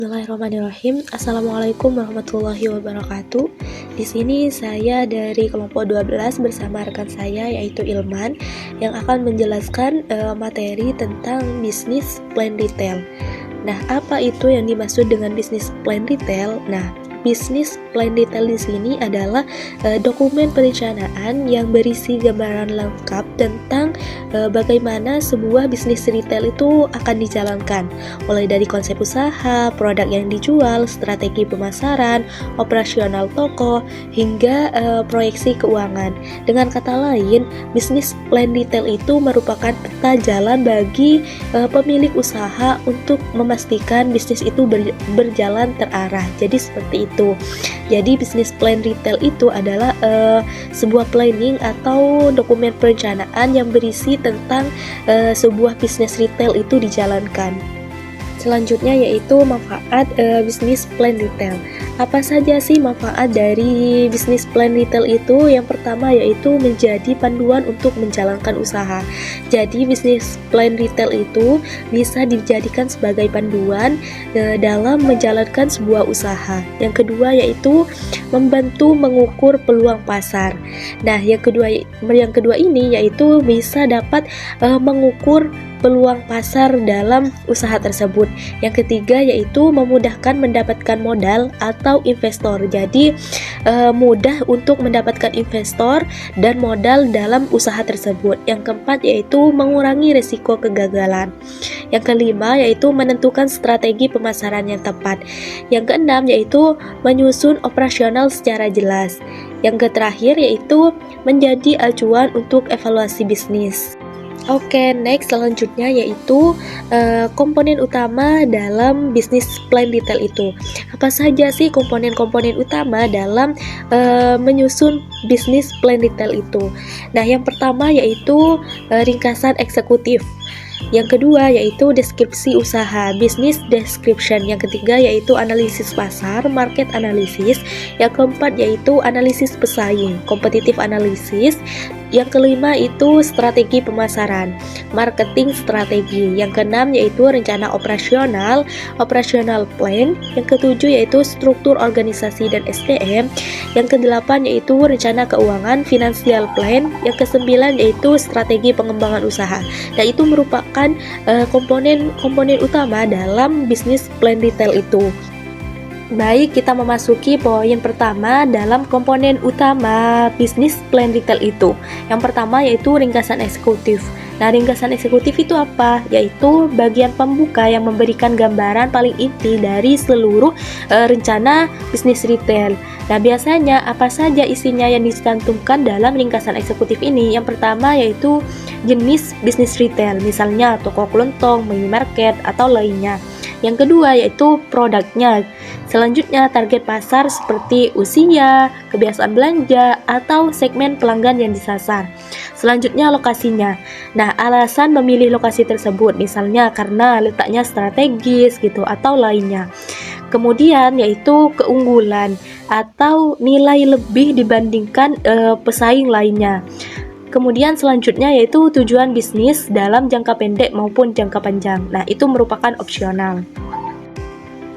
Bismillahirrahmanirrahim. Assalamualaikum warahmatullahi wabarakatuh. Di sini saya dari kelompok 12 bersama rekan saya yaitu Ilman yang akan menjelaskan materi tentang bisnis plan retail. Nah, apa itu yang dimaksud dengan bisnis plan retail? Nah, bisnis plan retail di sini adalah dokumen perencanaan yang berisi gambaran lengkap tentang bagaimana sebuah bisnis retail itu akan dijalankan, mulai dari konsep usaha, produk yang dijual, strategi pemasaran, operasional toko, hingga proyeksi keuangan. Dengan kata lain, bisnis plan retail itu merupakan peta jalan bagi pemilik usaha untuk memastikan bisnis itu berjalan terarah. Jadi seperti itu. Jadi bisnis plan retail itu adalah sebuah planning atau dokumen perencanaan yang berisi tentang sebuah bisnis retail itu dijalankan. Selanjutnya yaitu manfaat bisnis plan retail. Apa saja sih manfaat dari bisnis plan retail itu? Yang pertama yaitu menjadi panduan untuk menjalankan usaha. Jadi bisnis plan retail itu bisa dijadikan sebagai panduan dalam menjalankan sebuah usaha. Yang kedua yaitu membantu mengukur peluang pasar. Nah, yang kedua ini yaitu bisa dapat mengukur peluang pasar dalam usaha tersebut. Yang ketiga yaitu memudahkan mendapatkan modal atau investor. Jadi mudah untuk mendapatkan investor dan modal dalam usaha tersebut. Yang keempat yaitu mengurangi risiko kegagalan. Yang kelima yaitu menentukan strategi pemasaran yang tepat. Yang keenam yaitu menyusun operasional secara jelas. Yang terakhir yaitu menjadi acuan untuk evaluasi bisnis. Oke, next selanjutnya yaitu komponen utama dalam bisnis plan retail itu. Apa saja sih komponen-komponen utama dalam menyusun bisnis plan retail itu? Nah, yang pertama yaitu ringkasan eksekutif. Yang kedua yaitu deskripsi usaha, business description. Yang ketiga yaitu analisis pasar, market analysis. Yang keempat yaitu analisis pesaing, competitive analysis. Yang kelima itu strategi pemasaran, marketing strategi. Yang keenam yaitu rencana operasional, operational plan. Yang ketujuh yaitu struktur organisasi dan SDM. Yang kedelapan yaitu rencana keuangan, financial plan. Yang kesembilan yaitu strategi pengembangan usaha. Nah, itu merupakan komponen utama dalam bisnis plan retail itu. Baik, kita memasuki poin pertama dalam komponen utama bisnis plan retail itu. Yang pertama yaitu ringkasan eksekutif. Nah, ringkasan eksekutif itu apa? Yaitu bagian pembuka yang memberikan gambaran paling inti dari seluruh rencana bisnis retail. Nah, biasanya apa saja isinya yang dicantumkan dalam ringkasan eksekutif ini? Yang pertama yaitu jenis bisnis retail, misalnya toko kelontong, minimarket, atau lainnya. Yang kedua yaitu produknya. Selanjutnya target pasar seperti usia, kebiasaan belanja, atau segmen pelanggan yang disasar. Selanjutnya lokasinya. Nah, alasan memilih lokasi tersebut misalnya karena letaknya strategis gitu atau lainnya. Kemudian yaitu keunggulan atau nilai lebih dibandingkan pesaing lainnya. Kemudian selanjutnya yaitu tujuan bisnis dalam jangka pendek maupun jangka panjang. Nah, itu merupakan opsional.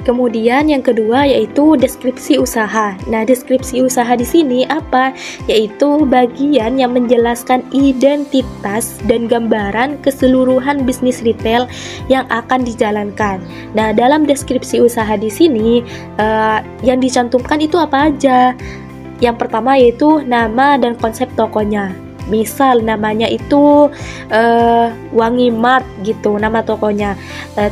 Kemudian yang kedua yaitu deskripsi usaha. Nah, deskripsi usaha di sini apa? Yaitu bagian yang menjelaskan identitas dan gambaran keseluruhan bisnis retail yang akan dijalankan. Nah, dalam deskripsi usaha di sini yang dicantumkan itu apa aja? Yang pertama yaitu nama dan konsep tokonya. Misal namanya itu Wangi Mart gitu nama tokonya.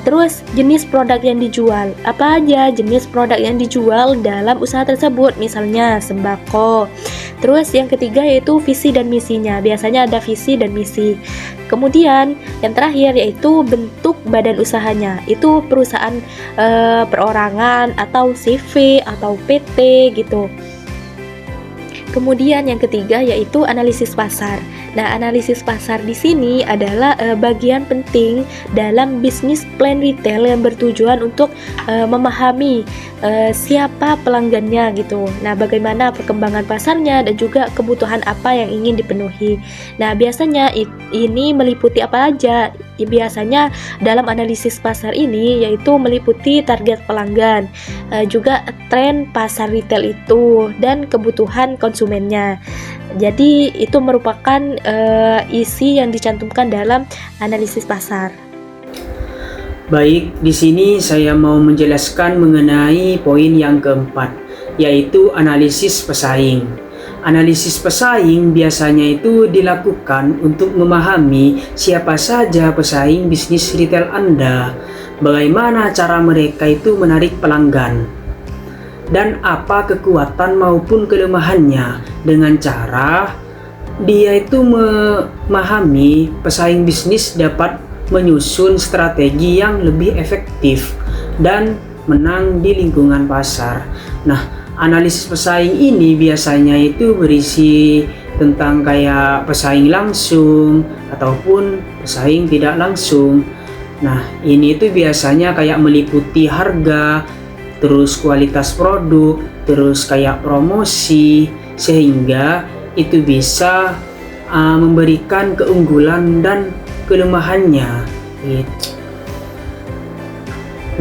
Terus jenis produk yang dijual. Apa aja jenis produk yang dijual dalam usaha tersebut? Misalnya sembako. Terus yang ketiga yaitu visi dan misinya. Biasanya ada visi dan misi. Kemudian yang terakhir yaitu bentuk badan usahanya. Itu perusahaan perorangan atau CV atau PT gitu. Kemudian yang ketiga yaitu analisis pasar. Nah, analisis pasar di sini adalah bagian penting dalam bisnis plan retail yang bertujuan untuk memahami siapa pelanggannya gitu. Nah, bagaimana perkembangan pasarnya dan juga kebutuhan apa yang ingin dipenuhi. Nah, biasanya ini meliputi apa aja? Biasanya dalam analisis pasar ini yaitu meliputi target pelanggan, juga tren pasar retail itu, dan kebutuhan konsumennya. Jadi itu merupakan isi yang dicantumkan dalam analisis pasar. Baik, di sini saya mau menjelaskan mengenai poin yang keempat, yaitu analisis pesaing. Analisis pesaing biasanya itu dilakukan untuk memahami siapa saja pesaing bisnis retail Anda, bagaimana cara mereka itu menarik pelanggan, dan apa kekuatan maupun kelemahannya, dengan cara dia itu memahami pesaing bisnis dapat menyusun strategi yang lebih efektif dan menang di lingkungan pasar. Nah, analisis pesaing ini biasanya itu berisi tentang kayak pesaing langsung ataupun pesaing tidak langsung. Nah, ini itu biasanya kayak meliputi harga, terus kualitas produk, terus kayak promosi, sehingga itu bisa memberikan keunggulan dan kelemahannya.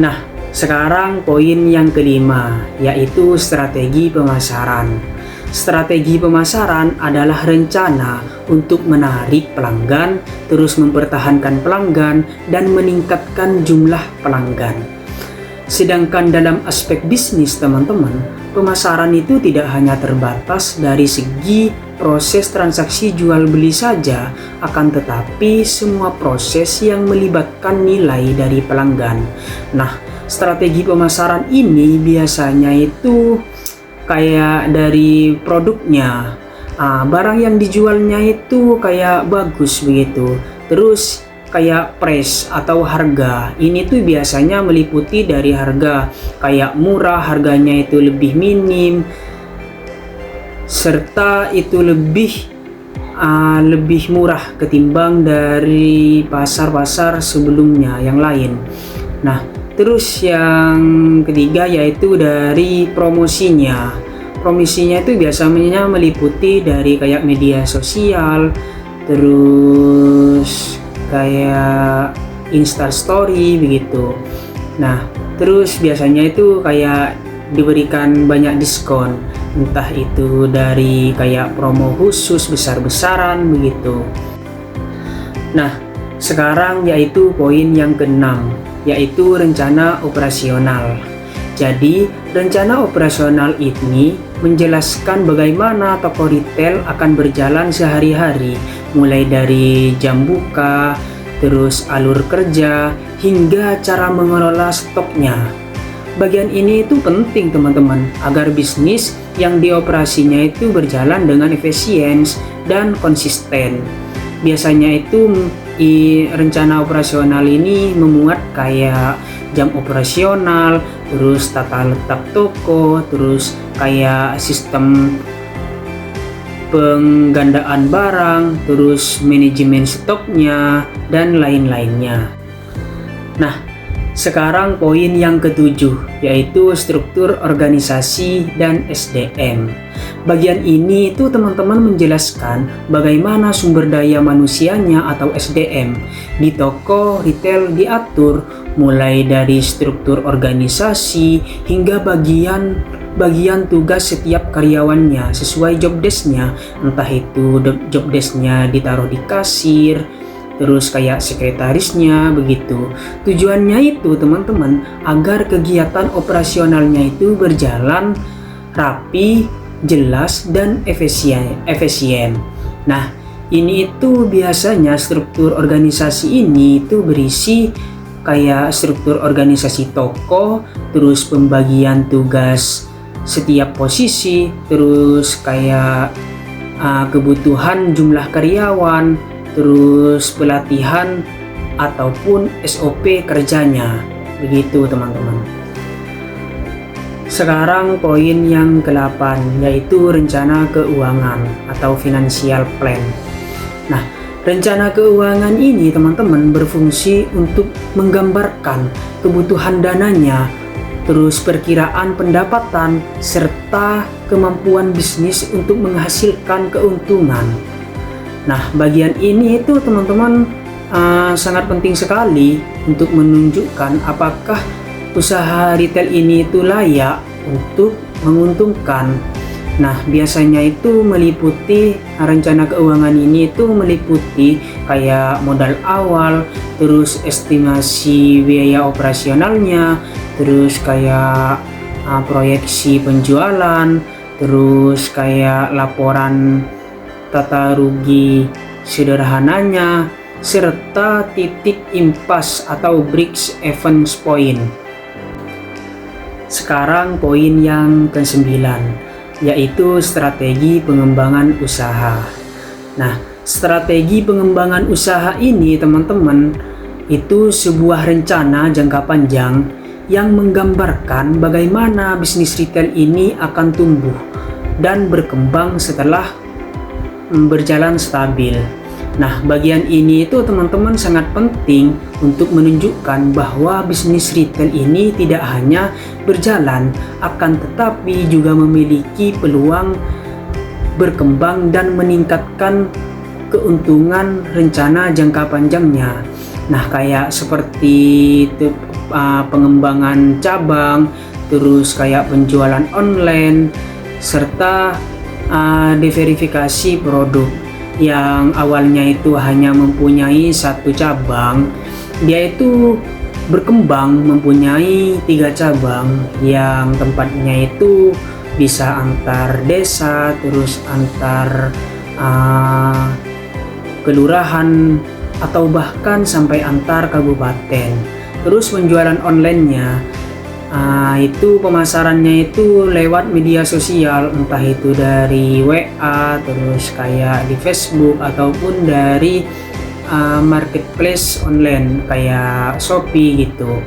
Nah, sekarang poin yang kelima, yaitu strategi pemasaran. Strategi pemasaran adalah rencana untuk menarik pelanggan, terus mempertahankan pelanggan, dan meningkatkan jumlah pelanggan. Sedangkan dalam aspek bisnis teman-teman, pemasaran itu tidak hanya terbatas dari segi proses transaksi jual beli saja, akan tetapi semua proses yang melibatkan nilai dari pelanggan. Nah, strategi pemasaran ini biasanya itu kayak dari produknya, barang yang dijualnya itu kayak bagus begitu, terus kayak price atau harga. Ini tuh biasanya meliputi dari harga kayak murah, harganya itu lebih minim, serta itu lebih murah ketimbang dari pasar-pasar sebelumnya yang lain. Nah, terus yang ketiga yaitu dari promosinya. Promosinya itu biasanya meliputi dari kayak media sosial, terus kayak Instastory begitu. Nah, terus biasanya itu kayak diberikan banyak diskon, entah itu dari kayak promo khusus besar-besaran begitu. Nah, sekarang yaitu poin yang keenam, yaitu rencana operasional. Jadi, rencana operasional ini menjelaskan bagaimana toko retail akan berjalan sehari-hari, mulai dari jam buka, terus alur kerja, hingga cara mengelola stoknya. Bagian ini itu penting teman-teman, agar bisnis yang dioperasinya itu berjalan dengan efisien dan konsisten. Biasanya itu rencana operasional ini memuat kayak jam operasional, terus tata letak toko, terus kayak sistem penggandaan barang, terus manajemen stoknya, dan lain-lainnya. Nah, sekarang poin yang ketujuh, yaitu struktur organisasi dan SDM. Bagian ini itu teman-teman menjelaskan bagaimana sumber daya manusianya atau SDM di toko retail diatur, mulai dari struktur organisasi hingga bagian tugas setiap karyawannya sesuai job desk-nya, entah itu job desk-nya ditaruh di kasir, terus kayak sekretarisnya begitu. Tujuannya itu teman-teman agar kegiatan operasionalnya itu berjalan rapi, jelas, dan efisien. Nah, ini itu biasanya struktur organisasi ini itu berisi kayak struktur organisasi toko, terus pembagian tugas setiap posisi, terus kayak kebutuhan jumlah karyawan, terus pelatihan ataupun SOP kerjanya. Begitu teman-teman. Sekarang poin yang ke-8, yaitu rencana keuangan atau financial plan. Nah, rencana keuangan ini teman-teman berfungsi untuk menggambarkan kebutuhan dananya, terus perkiraan pendapatan, serta kemampuan bisnis untuk menghasilkan keuntungan. Nah, bagian ini itu teman-teman sangat penting sekali untuk menunjukkan apakah usaha retail ini itu layak untuk menguntungkan. Nah, biasanya itu meliputi rencana keuangan ini itu meliputi kayak modal awal, terus estimasi biaya operasionalnya, terus kayak proyeksi penjualan, terus kayak laporan tata rugi sederhananya, serta titik impas atau break even point. Sekarang poin yang ke-9, yaitu strategi pengembangan usaha. Nah, strategi pengembangan usaha ini teman-teman itu sebuah rencana jangka panjang yang menggambarkan bagaimana bisnis retail ini akan tumbuh dan berkembang setelah berjalan stabil. Nah, bagian ini itu teman-teman sangat penting untuk menunjukkan bahwa bisnis retail ini tidak hanya berjalan, akan tetapi juga memiliki peluang berkembang dan meningkatkan keuntungan rencana jangka panjangnya. Nah, kayak seperti pengembangan cabang, terus kayak penjualan online, serta diverifikasi produk. Yang awalnya itu hanya mempunyai satu cabang, dia itu berkembang mempunyai 3 cabang yang tempatnya itu bisa antar desa, terus antar kelurahan, atau bahkan sampai antar kabupaten. Terus penjualan online-nya itu pemasarannya itu lewat media sosial, entah itu dari WA, terus kayak di Facebook, ataupun dari marketplace online kayak Shopee gitu.